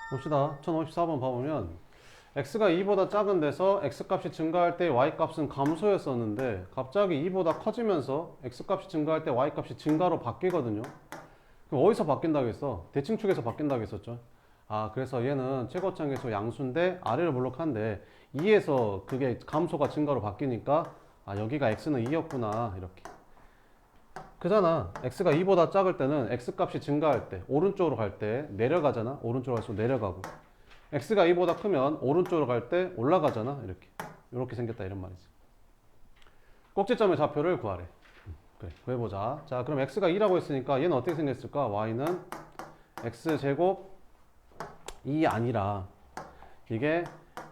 봅시다. 1054번 봐보면 x가 2보다 작은 데서 x값이 증가할 때 y값은 감소했었는데 갑자기 2보다 커지면서 x값이 증가할 때 y값이 증가로 바뀌거든요. 그럼 어디서 바뀐다고 했어? 대칭축에서 바뀐다고 했었죠. 아, 그래서 얘는 최고차항계수 양수인데 아래로 볼록한데 2에서 그게 감소가 증가로 바뀌니까 아, 여기가 x는 2였구나 이렇게. 그잖아. x가 2보다 작을 때는 x값이 증가할 때 오른쪽으로 갈 때 내려가잖아. 오른쪽으로 갈수록 내려가고 x가 2보다 크면 오른쪽으로 갈 때 올라가잖아. 이렇게 생겼다 이런 말이지. 꼭지점의 좌표를 구하래. 그래, 구해보자. 자, 그럼 x가 2라고 했으니까 얘는 어떻게 생겼을까? y는 x제곱 2이 아니라 이게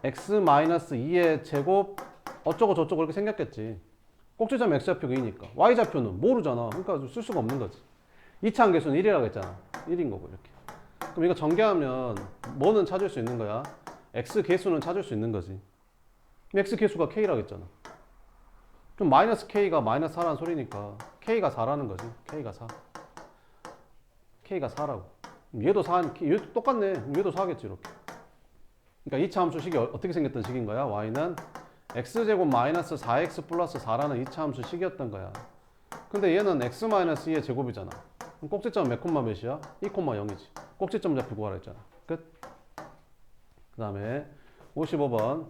x-2의 제곱 어쩌고 저쩌고 이렇게 생겼겠지. 꼭지점 x좌표가 2니까 y좌표는 모르잖아. 그러니까 쓸 수가 없는 거지. 2차 함계수는 1이라고 했잖아. 1인 거고 이렇게. 그럼 이거 전개하면 뭐는 찾을 수 있는 거야? x 계수는 찾을 수 있는 거지. x 계수가 k라고 했잖아. 그럼 마이너스 k가 마이너스 4라는 소리니까 k가 4라는 거지. k가 4. k가 4라고. 얘도 4, 얘도 똑같네. 얘도 4겠지 이렇게. 그러니까 2차 함수 식이 어떻게 생겼던 식인 거야? y는 x제곱 마이너스 4x 플러스 4라는 2차 함수 식이었던 거야. 근데 얘는 x 마이너스 2의 제곱이잖아. 그럼 꼭지점 몇 콤마 몇이야? 2,0이지. 꼭지점 좌표 구하라 했잖아. 끝. 그 다음에 55번.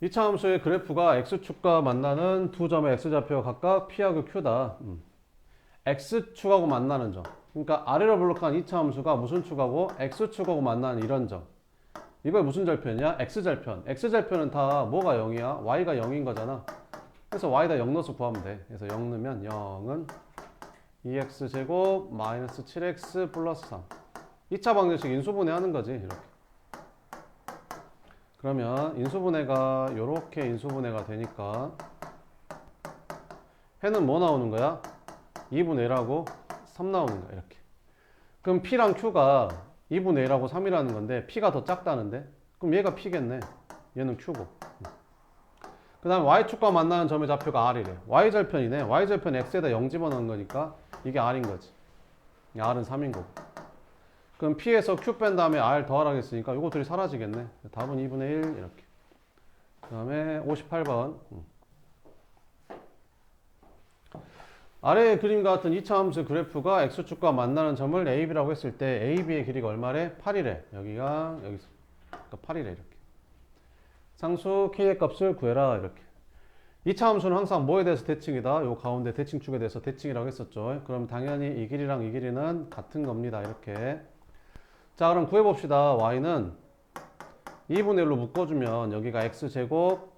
2차 함수의 그래프가 x축과 만나는 두 점의 x좌표가 각각 p하고 q다. x축하고 만나는 점. 그러니까 아래로 블록한 2차 함수가 무슨 축하고 x축하고 만나는 이런 점. 이걸 무슨 절편이야? x절편. x절편은 다 뭐가 0이야? y가 0인 거잖아. 그래서 y다 0 넣어서 구하면 돼. 그래서 0 넣으면 0은 2x제곱 마이너스 7x 플러스 3. 2차 방정식 인수분해 하는 거지. 이렇게. 그러면 인수분해가 이렇게 인수분해가 되니까 해는 뭐 나오는 거야? 2분의 1하고 3 나오는 거야. 이렇게. 그럼 P랑 Q가 2분의 1하고 3이라는 건데 P가 더 작다는데? 그럼 얘가 P겠네. 얘는 Q고. 그 다음에 Y축과 만나는 점의 좌표가 R이래. Y절편이네. Y절편 X에다 0 집어넣은 거니까 이게 R인 거지. R은 3인 거고. 그럼 P에서 Q 뺀 다음에 R 더하라겠으니까 이것들이 사라지겠네. 답은 2분의 1 이렇게. 그 다음에 58번. 아래의 그림과 같은 2차 함수 그래프가 X축과 만나는 점을 AB라고 했을 때 AB의 길이가 얼마래? 8이래. 여기가 여기서 그러니까 8이래 이렇게. 상수 K의 값을 구해라 이렇게. 2차 함수는 항상 뭐에 대해서 대칭이다? 요 가운데 대칭축에 대해서 대칭이라고 했었죠. 그럼 당연히 이 길이랑 이 길이는 같은 겁니다. 이렇게. 자, 그럼 구해봅시다. Y는 2분의 1로 묶어주면 여기가 X제곱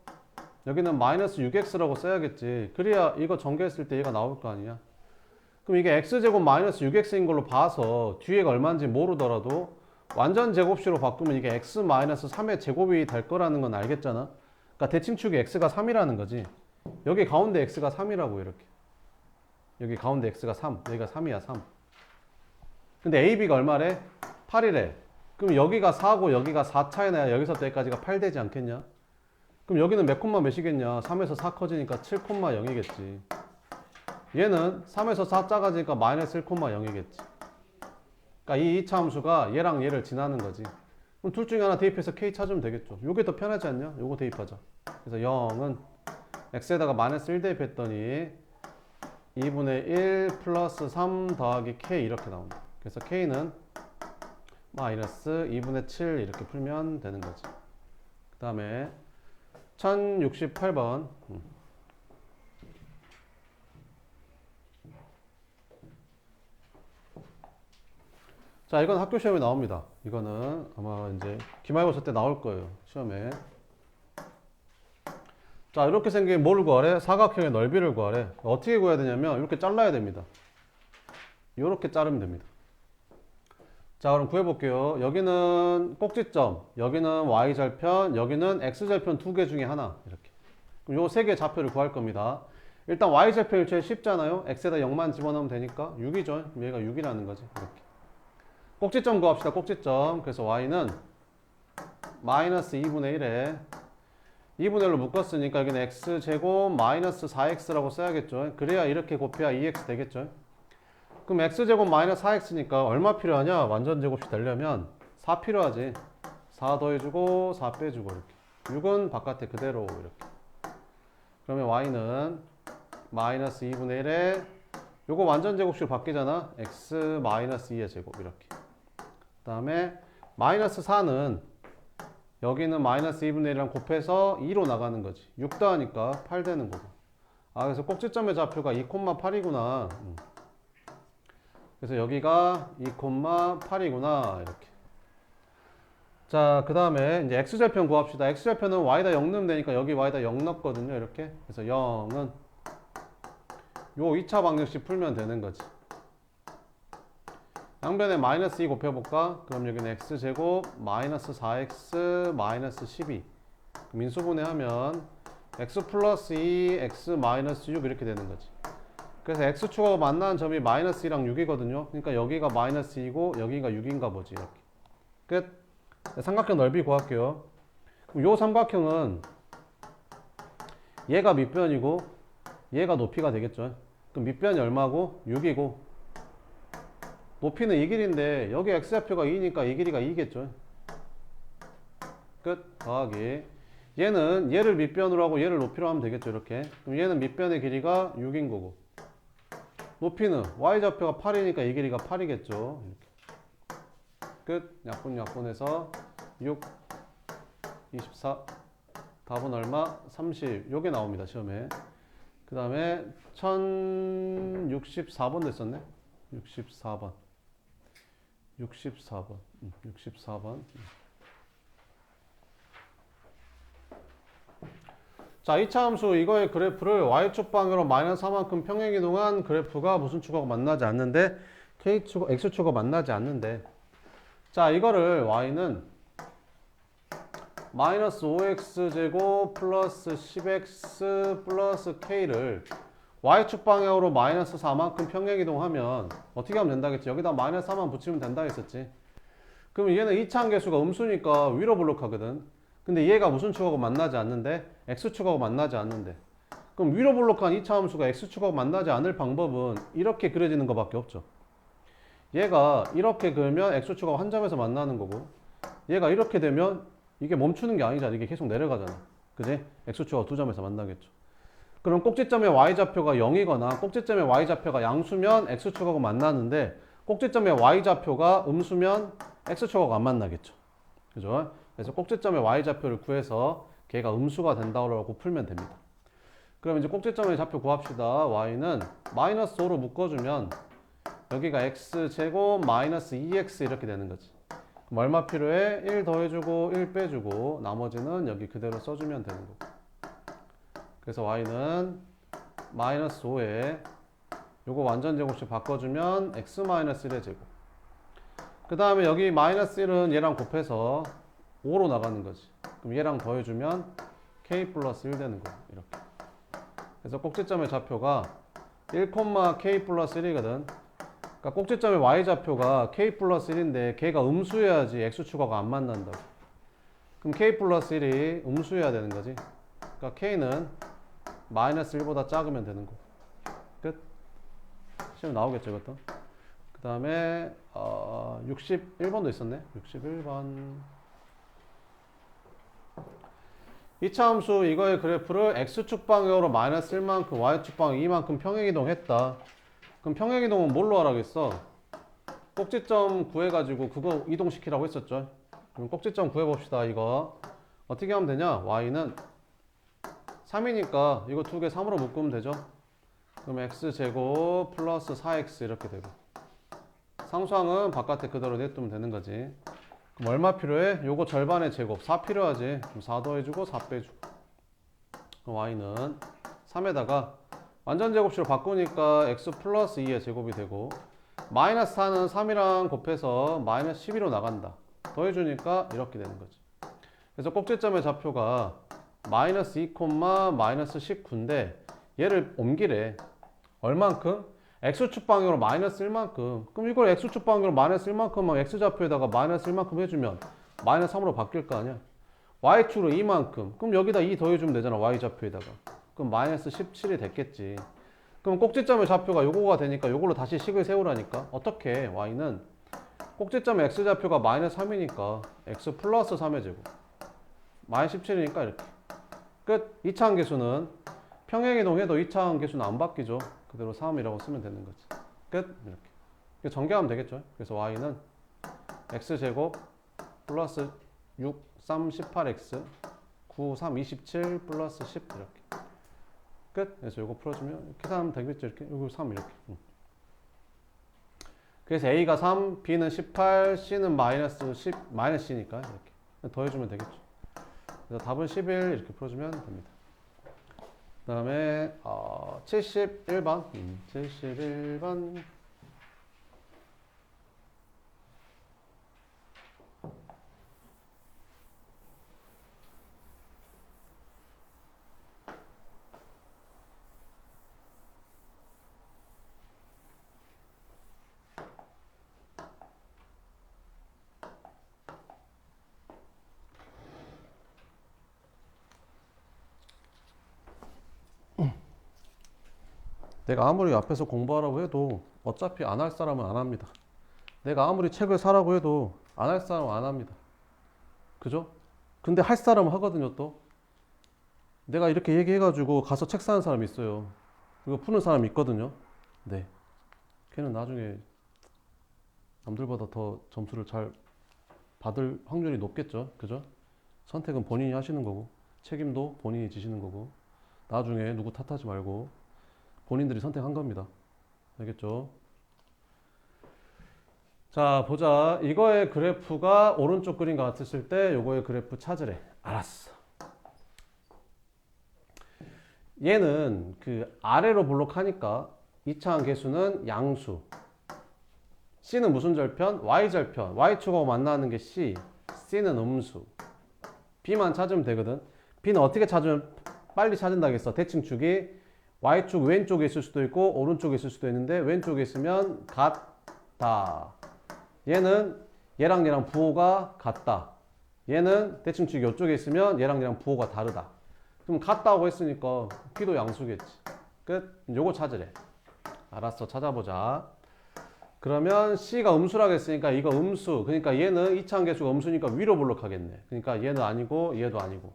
여기는 마이너스 6x라고 써야겠지. 그래야 이거 전개했을 때 얘가 나올 거 아니야. 그럼 이게 x제곱 마이너스 6x인 걸로 봐서 뒤에가 얼마인지 모르더라도 완전 제곱식으로 바꾸면 이게 x 마이너스 3의 제곱이 될 거라는 건 알겠잖아. 그러니까 대칭축이 x가 3이라는 거지. 여기 가운데 x가 3이라고 이렇게. 여기 가운데 x가 3, 여기가 3이야 3. 근데 ab가 얼마래? 8이래. 그럼 여기가 4고 여기가 4 차이 나야 여기서 때까지가 8 되지 않겠냐? 그럼 여기는 몇 콤마 몇이겠냐? 3에서 4 커지니까 7 콤마 0이겠지. 얘는 3에서 4 작아지니까 마이너스 1 콤마 0이겠지. 그러니까 이 2차 함수가 얘랑 얘를 지나는 거지. 그럼 둘 중에 하나 대입해서 k 찾으면 되겠죠. 요게 더 편하지 않냐? 요거 대입하자. 그래서 0은 x에다가 마이너스 1 대입했더니 2분의 1 플러스 3 더하기 k 이렇게 나온다. 그래서 k는 마이너스 2분의 7 이렇게 풀면 되는 거지. 그 다음에 1068번. 자, 이건 학교 시험에 나옵니다. 이거는 아마 이제 기말고사 때 나올 거예요. 시험에. 자, 이렇게 생긴 뭐를 구하래? 사각형의 넓이를 구하래. 어떻게 구해야 되냐면 이렇게 잘라야 됩니다. 이렇게 자르면 됩니다. 자, 그럼 구해볼게요. 여기는 꼭지점, 여기는 y절편, 여기는 x절편 두 개 중에 하나. 이렇게. 그럼 요 세 개 좌표를 구할 겁니다. 일단 y절편이 제일 쉽잖아요. x에다 0만 집어넣으면 되니까 6이죠. 얘가 6이라는 거지. 이렇게. 꼭지점 구합시다. 꼭지점. 그래서 y는 마이너스 2분의 1에 2분의 1로 묶었으니까 여기는 x제곱 마이너스 4x라고 써야겠죠. 그래야 이렇게 곱해야 2x 되겠죠. 그럼 x제곱 마이너스 4x니까 얼마 필요하냐? 완전 제곱이 되려면 4 필요하지. 4 더해주고 4 빼주고 이렇게. 6은 바깥에 그대로 이렇게. 그러면 y는 마이너스 2분의 1에 요거 완전 제곱식으로 바뀌잖아. x 마이너스 2의 제곱 이렇게. 그 다음에 마이너스 4는 여기는 마이너스 2분의 1이랑 곱해서 2로 나가는 거지. 6 더하니까 8 되는 거고. 아, 그래서 꼭지점의 좌표가 2,8이구나. 그래서 여기가 2,8이구나. 이렇게. 자, 그 다음에 이제 x절편 구합시다. x절편은 y다 0 넣으면 되니까 여기 y다 0 넣었거든요. 이렇게. 그래서 0은 요 2차 방정식 풀면 되는 거지. 양변에 마이너스 2 곱해볼까? 그럼 여기는 x제곱 마이너스 4x 마이너스 12. 민수분해하면 x 플러스 2, x 마이너스 6 이렇게 되는 거지. 그래서 x축하고 만나는 점이 마이너스 2랑 6이거든요. 그러니까 여기가 마이너스 2고 여기가 6인가 보지. 이렇게. 끝. 삼각형 넓이 구할게요. 그럼 요 삼각형은 얘가 밑변이고 얘가 높이가 되겠죠. 그럼 밑변이 얼마고? 6이고 높이는 이 길인데 여기 x좌표가 2니까 이 길이가 2겠죠. 끝. 더하기 얘는 얘를 밑변으로 하고 얘를 높이로 하면 되겠죠. 이렇게. 그럼 얘는 밑변의 길이가 6인 거고 높이는 y좌표가 8이니까 이 길이가 8이겠죠. 이렇게. 끝. 약분해서 6, 24 답은 얼마? 30 요게 나옵니다. 시험에. 그 다음에 1064번 됐었네. 64번 64번. 자, 2차 함수 이거의 그래프를 y축 방향으로 마이너스 4만큼 평행이동한 그래프가 무슨 축하고 만나지 않는데 x축하고 만나지 않는데 자, 이거를 y는 마이너스 5x제곱 플러스 10x 플러스 k를 y축 방향으로 마이너스 4만큼 평행이동하면 어떻게 하면 된다겠지? 여기다 마이너스 4만 붙이면 된다 했었지. 그러면 얘는 이차함계수가 음수니까 위로 볼록하거든. 근데 얘가 무슨 축하고 만나지 않는데? x축하고 만나지 않는데. 그럼 위로 볼록한 이차함수가 x축하고 만나지 않을 방법은 이렇게 그려지는 것밖에 없죠. 얘가 이렇게 그리면 x축하고 한 점에서 만나는 거고 얘가 이렇게 되면 이게 멈추는 게 아니잖아. 이게 계속 내려가잖아. 그지? x축하고 두 점에서 만나겠죠. 그럼 꼭지점의 y좌표가 0이거나 꼭지점의 y좌표가 양수면 x축하고 만나는데 꼭지점의 y좌표가 음수면 x축하고 안 만나겠죠. 그죠? 그래서 꼭지점의 y좌표를 구해서 걔가 음수가 된다고 풀면 됩니다. 그럼 이제 꼭지점의 좌표 구합시다. y는 마이너스 5로 묶어주면 여기가 x제곱 마이너스 2x 이렇게 되는 거지. 그럼 얼마 필요해? 1 더해주고 1 빼주고 나머지는 여기 그대로 써주면 되는 거고. 그래서 y는 마이너스 5에 요거 완전 제곱식 바꿔주면 x 마이너스 1의 제곱. 그 다음에 여기 마이너스 1은 얘랑 곱해서 5로 나가는 거지. 그럼 얘랑 더해주면 k 플러스 1 되는 거야. 이렇게. 그래서 꼭지점의 좌표가 1, k 플러스 1이거든. 그러니까 꼭지점의 y좌표가 k 플러스 1인데 걔가 음수여야지 x축하고 안 만난다고. 그럼 k 플러스 1이 음수여야 되는 거지. 그러니까 k는 마이너스 1보다 작으면 되는 거. 끝. 시험 나오겠죠, 이것도. 그 다음에 61번도 있었네. 61번. 2차 함수 이거의 그래프를 x축 방향으로 마이너스 1만큼 y축 방향 2만큼 평행이동했다. 그럼 평행이동은 뭘로 하라겠어? 꼭지점 구해가지고 그거 이동시키라고 했었죠. 그럼 꼭지점 구해봅시다. 이거 어떻게 하면 되냐? y는 3이니까 이거 두 개 3으로 묶으면 되죠. 그럼 x제곱 플러스 4x 이렇게 되고 상수항은 바깥에 그대로 냅두면 되는 거지. 그럼 얼마 필요해? 요거 절반의 제곱 4 필요하지. 그럼 4 더해주고 4 빼주고 그럼 y는 3에다가 완전 제곱식으로 바꾸니까 x 플러스 2의 제곱이 되고 마이너스 4는 3이랑 곱해서 마이너스 12로 나간다. 더해주니까 이렇게 되는 거지. 그래서 꼭지점의 좌표가 마이너스 2, 마이너스 19인데 얘를 옮기래. 얼만큼? x축 방향으로 마이너스 1만큼. 그럼 이걸 x축 방향으로 마이너스 1만큼 x좌표에다가 마이너스 1만큼 해주면 마이너스 3으로 바뀔 거 아니야. y축으로 2만큼. 그럼 여기다 2 더해주면 되잖아. y좌표에다가. 그럼 마이너스 17이 됐겠지. 그럼 꼭지점의 좌표가 요거가 되니까 요걸로 다시 식을 세우라니까. 어떻게? y는 꼭지점의 x좌표가 마이너스 3이니까 x 플러스 3의 제곱 마이너스 17이니까 이렇게 끝. 2차항 계수는 평행이동해도 2차항 계수는 안 바뀌죠. 그대로 3이라고 쓰면 되는 거지. 끝. 이렇게 전개하면 되겠죠. 그래서 y는 x제곱 플러스 6, 3, 18x 9, 3, 27 플러스 10 이렇게 끝. 그래서 이거 풀어주면 계산하면 되겠죠. 이렇게 이거 3 이렇게. 그래서 a가 3, b는 18, c는 마이너스 10, 마이너스 c니까 이렇게 더해주면 되겠죠. 그래서 답은 11 이렇게 풀어주면 됩니다. 그 다음에 71번 71번 내가 아무리 앞에서 공부하라고 해도 어차피 안 할 사람은 안 합니다. 내가 아무리 책을 사라고 해도 안 할 사람은 안 합니다. 그죠? 근데 할 사람은 하거든요. 또 내가 이렇게 얘기해가지고 가서 책 사는 사람이 있어요. 이거 푸는 사람이 있거든요. 네, 걔는 나중에 남들보다 더 점수를 잘 받을 확률이 높겠죠. 그죠? 선택은 본인이 하시는 거고 책임도 본인이 지시는 거고 나중에 누구 탓하지 말고 본인들이 선택한 겁니다. 알겠죠? 자, 보자. 이거의 그래프가 오른쪽 그림과 같았을 때 요거의 그래프 찾으래. 알았어. 얘는 그 아래로 볼록하니까 2차항 계수는 양수, c는 무슨 절편? y절편. y축하고 만나는 게 c, c는 음수. b만 찾으면 되거든. b는 어떻게 찾으면 빨리 찾은다겠어? 대칭축이 y축 왼쪽에 있을 수도 있고 오른쪽에 있을 수도 있는데 왼쪽에 있으면 같다. 얘는 얘랑 얘랑 부호가 같다. 얘는 대칭축이 이쪽에 있으면 얘랑 얘랑 부호가 다르다. 그럼 같다고 했으니까 b도 양수겠지. 끝. 요거 찾으래. 알았어. 찾아보자. 그러면 c가 음수라고 했으니까 이거 음수. 그러니까 얘는 2차항 계수가 음수니까 위로 볼록하겠네. 그러니까 얘는 아니고 얘도 아니고.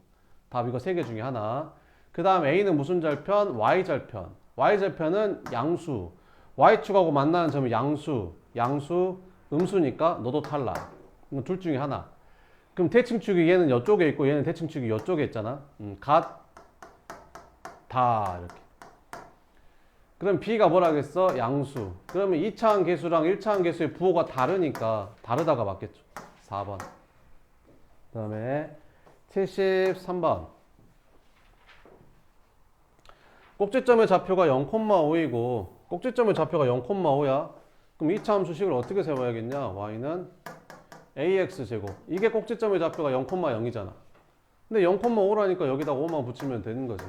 답 이거 세 개 중에 하나. 그 다음 a는 무슨 절편? y절편. y절편은 양수. y축하고 만나는 점이 양수. 양수 음수니까 너도 탈락. 둘 중에 하나. 그럼 대칭축이 얘는 이쪽에 있고 얘는 대칭축이 이쪽에 있잖아. 같다 이렇게. 그럼 b가 뭐라겠어? 양수. 그러면 2차항 계수랑 1차항 계수의 부호가 다르니까 다르다가 맞겠죠. 4번. 그 다음에 73번. 꼭지점의 좌표가 0,5이고 꼭지점의 좌표가 0,5야. 그럼 2차 함수식을 어떻게 세워야겠냐? y는 ax제곱. 이게 꼭지점의 좌표가 0,0이잖아. 근데 0,5라니까 여기다가 5만 붙이면 되는 거지.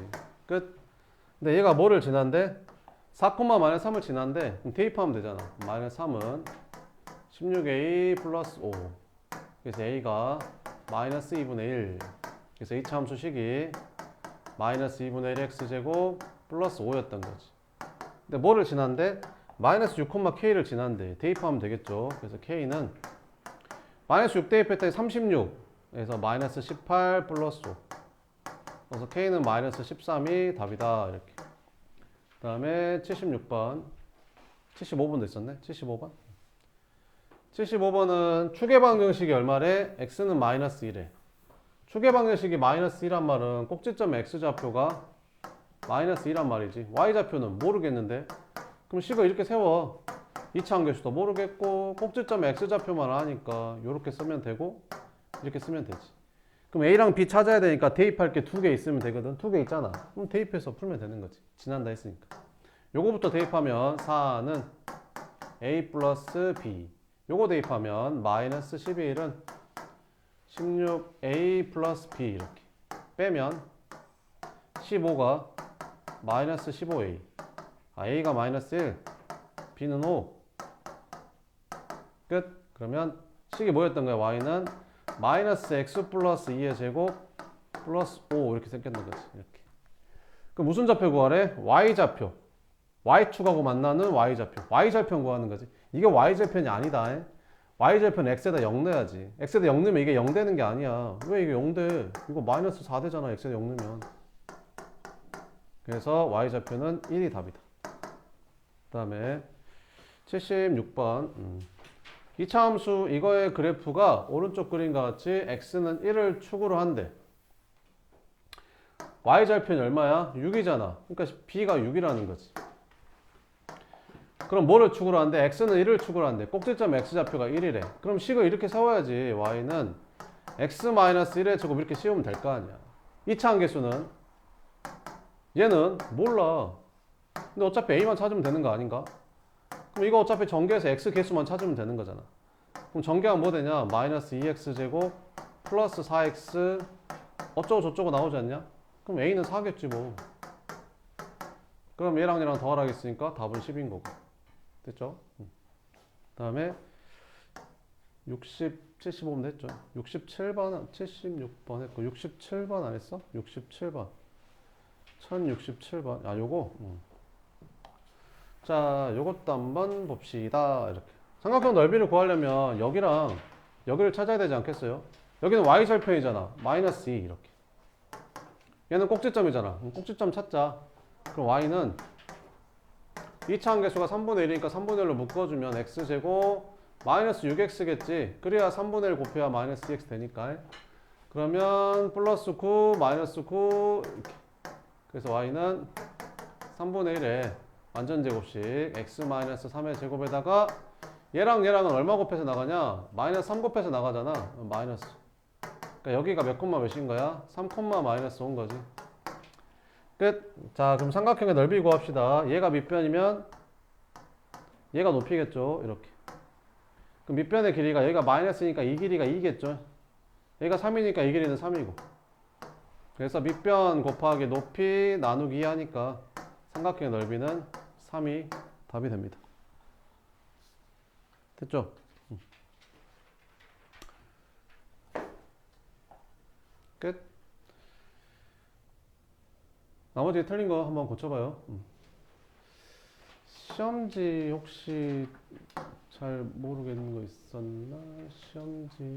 끝. 근데 얘가 뭐를 지난데? 4,-3을 지난데 그럼 대입하면 되잖아. 마이너스 3은 16a 플러스 5. 그래서 a가 마이너스 2분의 1. 그래서 2차 함수식이 마이너스 2분의 1 x제곱 플러스 5였던 거지. 근데 뭐를 지난데? 마이너스 6,k를 지난데 대입하면 되겠죠. 그래서 k는 마이너스 6 대입했더니 36. 그래서 마이너스 18 플러스 5. 그래서 k는 마이너스 13이 답이다. 이렇게. 그 다음에 76번. 75번도 있었네. 75번. 75번은 추계 방정식이 얼마래? x는 마이너스 1에. 추계 방정식이 마이너스 1란 말은 꼭지점 x좌표가 마이너스 2란 말이지. y좌표는 모르겠는데. 그럼 식을 이렇게 세워. 2차항 계수도 모르겠고 꼭지점 x좌표만 아니까 이렇게 쓰면 되고 이렇게 쓰면 되지. 그럼 a랑 b 찾아야 되니까 대입할 게 두 개 있으면 되거든. 두 개 있잖아. 그럼 대입해서 풀면 되는 거지. 지난다 했으니까. 요거부터 대입하면 4는 a 플러스 b. 요거 대입하면 마이너스 11은 16a 플러스 b 이렇게. 빼면 15가 마이너스 15a. a가 마이너스 1, b는 5. 끝. 그러면 식이 뭐였던 거야? y는 마이너스 x 플러스 2의 제곱 플러스 5 이렇게 생겼는 거지. 이렇게. 그럼 무슨 좌표 구하래? y좌표. y축하고 만나는 y좌표. y절편 구하는 거지. 이게 y절편이 아니다. y절편 x에다 0 넣어야지. x에다 0 넣으면 이게 0 되는 게 아니야. 왜 이게 0 돼? 이거 마이너스 4 되잖아. x에다 0 넣으면. 그래서 y좌표는 1이 답이다. 그 다음에 76번. 이차 함수 이거의 그래프가 오른쪽 그림과 같이 x는 1을 축으로 한대. y절편이 얼마야? 6이잖아. 그러니까 b가 6이라는 거지. 그럼 뭐를 축으로 하는데? x는 1을 축으로 한대. 꼭지점 x좌표가 1이래. 그럼 식을 이렇게 세워야지. y는 x-1의 제곱 이렇게 씌우면 될 거 아니야. 2차 함계수는 얘는 몰라. 근데 어차피 a만 찾으면 되는 거 아닌가? 그럼 이거 어차피 전개해서 x 개수만 찾으면 되는 거잖아. 그럼 전개하면 뭐 되냐? 마이너스 2x제곱 플러스 4x 어쩌고 저쩌고 나오지 않냐? 그럼 a는 4겠지 뭐. 그럼 얘랑 얘랑 더하라고 했으니까 답은 10인 거고. 됐죠? 그 다음에 75번 됐죠? 67번, 76번 했고 67번 안 했어? 67번 1067번 요거 자 요것도 한번 봅시다. 이렇게 삼각형 넓이를 구하려면 여기랑 여기를 찾아야 되지 않겠어요? 여기는 y절편이잖아. 마이너스 2 이렇게. 얘는 꼭지점이잖아. 꼭지점 찾자. 그럼 y는 2차 함계수가 3분의 1이니까 3분의 1로 묶어주면 x제곱 마이너스 6x겠지. 그래야 3분의 1 곱해야 마이너스 2x 되니까. 그러면 플러스 9 마이너스 9 이렇게. 그래서 y는 3분의 1에 완전제곱식 x 마이너스 3의 제곱에다가 얘랑 얘랑은 얼마 곱해서 나가냐? 마이너스 3 곱해서 나가잖아. 마이너스. 그러니까 여기가 몇 콤마 몇인 거야? 3 콤마 마이너스 온 거지. 끝. 자, 그럼 삼각형의 넓이 구합시다. 얘가 밑변이면 얘가 높이겠죠. 이렇게. 그럼 밑변의 길이가 여기가 마이너스니까 이 길이가 2겠죠. 얘가 3이니까 이 길이는 3이고. 그래서 밑변 곱하기 높이 나누기 2 하니까 삼각형의 넓이는 3이 답이 됩니다. 됐죠? 끝. 나머지 틀린 거 한번 고쳐봐요. 시험지 혹시 잘 모르겠는 거 있었나? 시험지에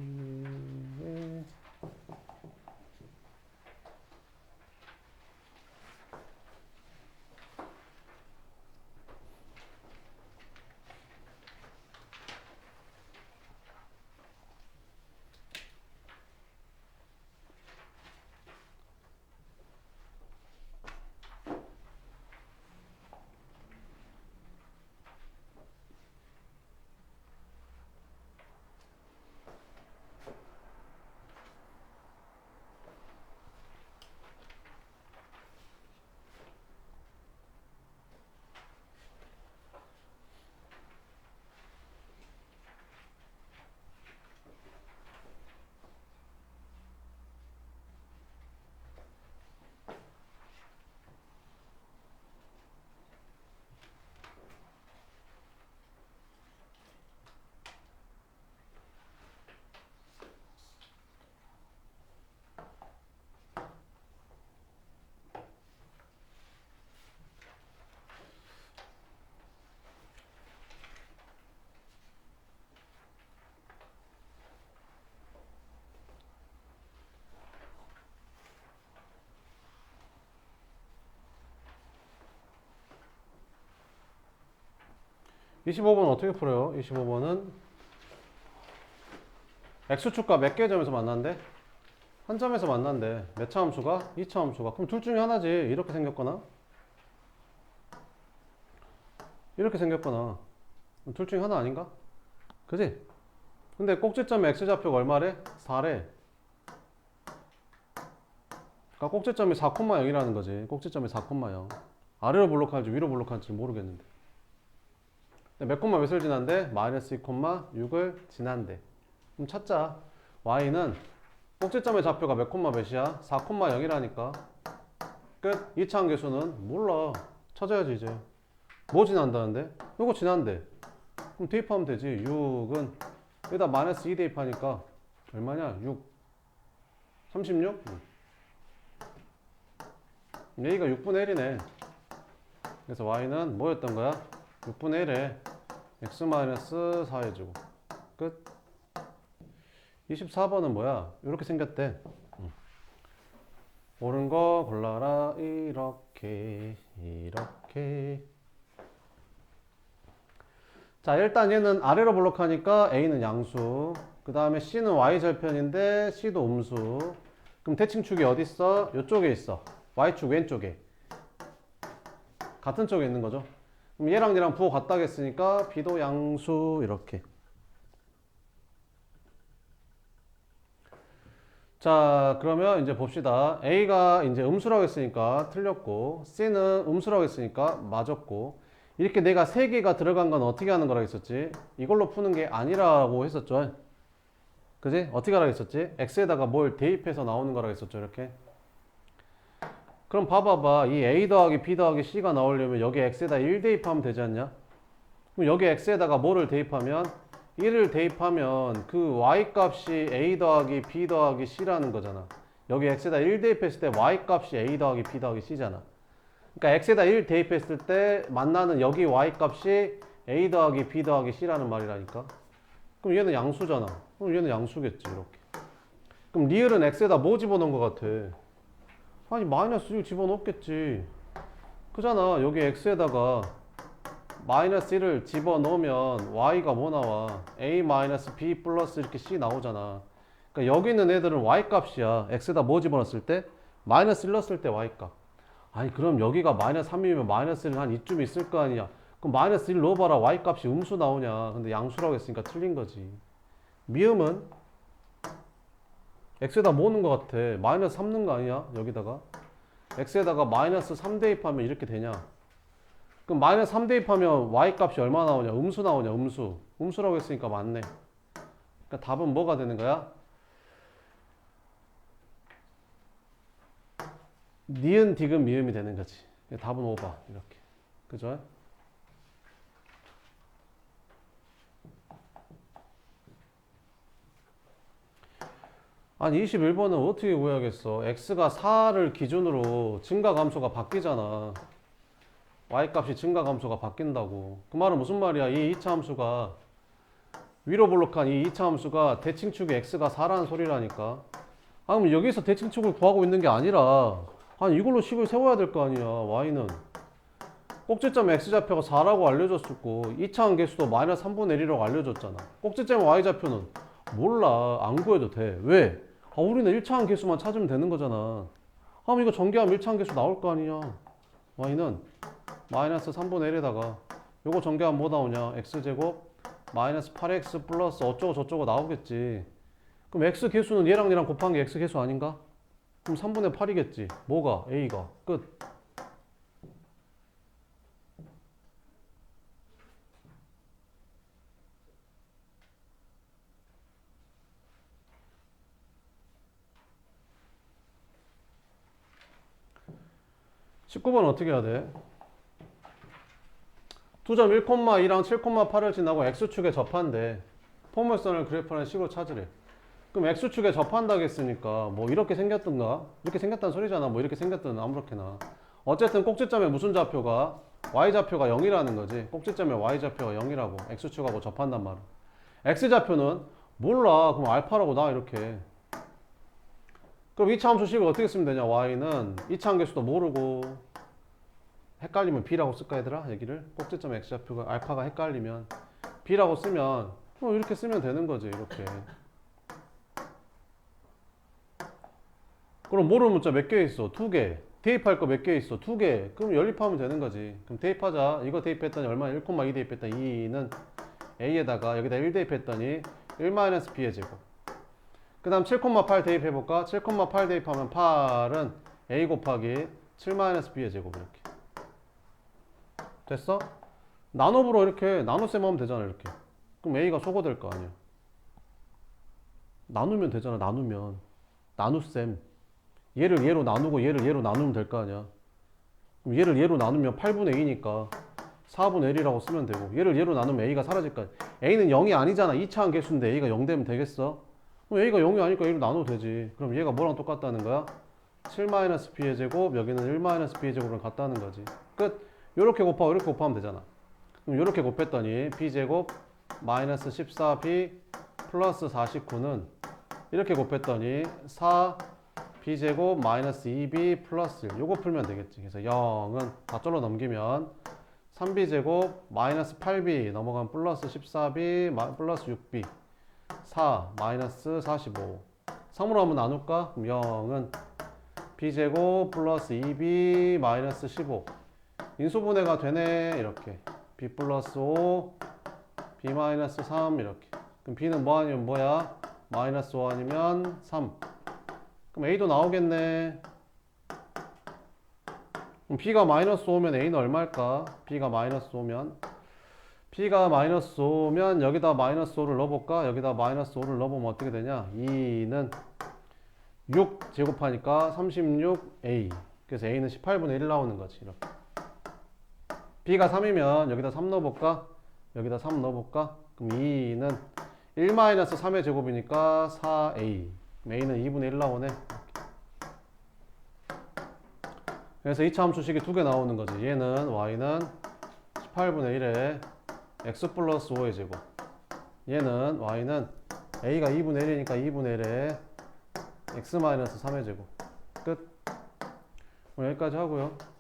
25번 어떻게 풀어요? 25번은 x축과 몇 개 점에서 만난대? 한 점에서 만난대. 몇 차 함수가? 2차 함수가. 그럼 둘 중에 하나지. 이렇게 생겼거나 이렇게 생겼거나. 둘 중에 하나 아닌가? 그지? 근데 꼭지점 x좌표가 얼마래? 4래. 그러니까 꼭지점이 4,0이라는 거지. 꼭지점이 4,0. 아래로 블록할지 위로 블록할지 모르겠는데. 몇 콤마 몇을 지난대? 마이너스 2,6을 지난대. 그럼 찾자. y는 꼭지점의 좌표가 몇 콤마 몇이야? 4,0이라니까. 끝. 2차 함계수는 몰라. 찾아야지 이제. 뭐 지난다는데? 이거 지난대. 그럼 대입하면 되지. 6은 여기다 마이너스 2 대입하니까 얼마냐? 6. 36? 여기가 6분의 1이네. 그래서 y는 뭐였던 거야? 6분의 1에 x-4의 제곱. 끝. 24번은 뭐야? 이렇게 생겼대. 옳은 거 골라라. 이렇게. 자, 일단 얘는 아래로 블록하니까 a는 양수. 그 다음에 c는 y절편인데 c도 음수. 그럼 대칭축이 어디 있어? 이쪽에 있어. y축 왼쪽에. 같은 쪽에 있는 거죠. 그럼 얘랑 얘랑 부호 같다겠으니까 b도 양수. 이렇게. 자, 그러면 이제 봅시다. A가 이제 음수라고 했으니까 틀렸고, C는 음수라고 했으니까 맞았고, 이렇게 내가 세 개가 들어간 건 어떻게 하는 거라고 했었지? 이걸로 푸는 게 아니라고 했었죠. 그지? 어떻게 하라고 했었지? X에다가 뭘 대입해서 나오는 거라고 했었죠. 이렇게. 그럼 봐봐봐. 이 A 더하기 B 더하기 C가 나오려면 여기 X에다 1 대입하면 되지 않냐? 그럼 여기 X에다가 뭐를 대입하면? 1을 대입하면 그 y 값이 a 더하기 b 더하기 c라는 거잖아. 여기 x에다 1 대입했을 때 y 값이 a 더하기 b 더하기 c잖아. 그러니까 x에다 1 대입했을 때 만나는 여기 y 값이 a 더하기 b 더하기 c라는 말이라니까. 그럼 얘는 양수잖아. 그럼 얘는 양수겠지. 이렇게. 그럼 리을은 x에다 뭐 집어넣은 것 같아? 아니 마이너스 1 집어넣겠지. 그잖아. 여기 x에다가 마이너스 1을 집어넣으면 y가 뭐 나와? a 마이너스 b 플러스 이렇게 c 나오잖아. 그러니까 여기 있는 애들은 y 값이야. x에다 뭐 집어넣었을 때? 마이너스 1 넣었을 때 y 값. 아니 그럼 여기가 마이너스 3이면 마이너스 1은 한 이쯤 있을 거 아니야. 그럼 마이너스 1 넣어봐라. y 값이 음수 나오냐. 근데 양수라고 했으니까 틀린 거지. 미음은 x에다 뭐 넣는 거 같아? 마이너스 3 넣은 거 아니야? 여기다가 x에다가 마이너스 3 대입하면 이렇게 되냐? 그럼 마이너스 3 대입하면 y 값이 얼마 나오냐? 음수 나오냐? 음수. 음수라고 했으니까 맞네. 그러니까 답은 뭐가 되는 거야? 니은, 디귿, 미음이 되는 거지. 답은 5번. 이렇게. 그죠? 아니 21번은 어떻게 구해야겠어? x가 4를 기준으로 증가 감소가 바뀌잖아. y값이 증가 감소가 바뀐다고. 그 말은 무슨 말이야? 이 2차 함수가 위로 블록한 이 2차 함수가 대칭축이 x가 4라는 소리라니까. 아 그럼 여기서 대칭축을 구하고 있는 게 아니라 아니 이걸로 식을 세워야 될 거 아니야. y는 꼭지점 x좌표가 4라고 알려줬었고 2차 함계수도 마이너스 3분의 1이라고 알려줬잖아. 꼭지점 y좌표는 몰라. 안 구해도 돼. 왜? 아 우리는 1차 함계수만 찾으면 되는 거잖아. 아 그럼 이거 전개하면 1차 함계수 나올 거 아니냐. y는 마이너스 3분의 1에다가 요거 전개하면 뭐 나오냐? x제곱 마이너스 8x 플러스 어쩌고 저쩌고 나오겠지. 그럼 x 계수는 얘랑 얘랑 곱한 게 x 계수 아닌가? 그럼 3분의 8이겠지. 뭐가? a가. 끝. (19번) 어떻게 해야 돼? 2.1,2랑 7,8을 지나고 x축에 접한대. 포물선을 그래프하는 식으로 찾으래. 그럼 x축에 접한다고 했으니까 뭐 이렇게 생겼던가? 이렇게 생겼다는 소리잖아. 뭐 이렇게 생겼든 아무렇게나. 어쨌든 꼭지점에 무슨 좌표가? y좌표가 0이라는 거지. 꼭지점에 y좌표가 0이라고. x축하고 접한단 말은. x좌표는 몰라. 그럼 알파라고 나 이렇게. 그럼 2차 함수식을 어떻게 쓰면 되냐? y는 2차 함계수도 모르고 헷갈리면 b라고 쓸까 얘들아? 여기를 꼭지점 x좌표가 알파가 헷갈리면 b라고 쓰면 이렇게 쓰면 되는 거지. 이렇게. 그럼 모르는 문자 몇 개 있어? 2개. 대입할 거 몇 개 있어? 2개. 그럼 연립하면 되는 거지. 그럼 대입하자. 이거 대입했더니 얼마야? 1,2 대입했더니 2는 a에다가 여기다 1 대입했더니 1-b의 제곱. 그 다음 7,8 대입해볼까? 7,8 대입하면 8은 a 곱하기 7-b의 제곱. 이렇게. 됐어? 나눗으로 이렇게 나눗셈 하면 되잖아. 이렇게. 그럼 a가 소거될 거 아니야. 나누면 되잖아. 나누면. 나눗셈. 얘를 얘로 나누고 얘를 얘로 나누면 될 거 아니야. 그럼 얘를 얘로 나누면 8분의 2니까 4분의 1이라고 쓰면 되고 얘를 얘로 나누면 a가 사라질 거 아니야. a는 0이 아니잖아. 2차 함계수인데 a가 0 되면 되겠어? 그럼 a가 0이 아니까 a로 나눠도 되지. 그럼 얘가 뭐랑 똑같다는 거야? 7-b의 제곱 여기는 1-b의 제곱이랑 같다는 거지. 끝. 요렇게 곱하고 이렇게 곱하면 되잖아. 그럼 요렇게 곱했더니 b제곱 마이너스 14b 플러스 49는 이렇게 곱했더니 4 b제곱 마이너스 2b 플러스 1 요거 풀면 되겠지. 그래서 0은 다 쫄로 넘기면 3b제곱 마이너스 8b 넘어가면 플러스 14b 플러스 6b 4 마이너스 45 3으로 한번 나눌까? 그럼 0은 b제곱 플러스 2b 마이너스 15 인수분해가 되네. 이렇게 b 플러스 5 b 마이너스 3 이렇게. 그럼 b는 뭐 아니면 뭐야? 마이너스 5 아니면 3. 그럼 a도 나오겠네. 그럼 b가 마이너스 5면 a는 얼마일까? b가 마이너스 5면 b가 마이너스 5면 여기다 마이너스 5를 넣어볼까? 여기다 마이너스 5를 넣어보면 어떻게 되냐? 2는 6 제곱하니까 36a. 그래서 a는 18분의 1 나오는 거지. 이렇게. b가 3이면 여기다 3 넣어볼까? 여기다 3 넣어볼까? 그럼 2는 1-3의 제곱이니까 4a. a는 2분의 1 나오네. 그래서 2차 함수식이 두 개 나오는 거지. 얘는 y는 18분의 1에 x 플러스 5의 제곱. 얘는 y는 a가 2분의 1이니까 2분의 1에 x 마이너스 3의 제곱. 끝. 여기까지 하고요.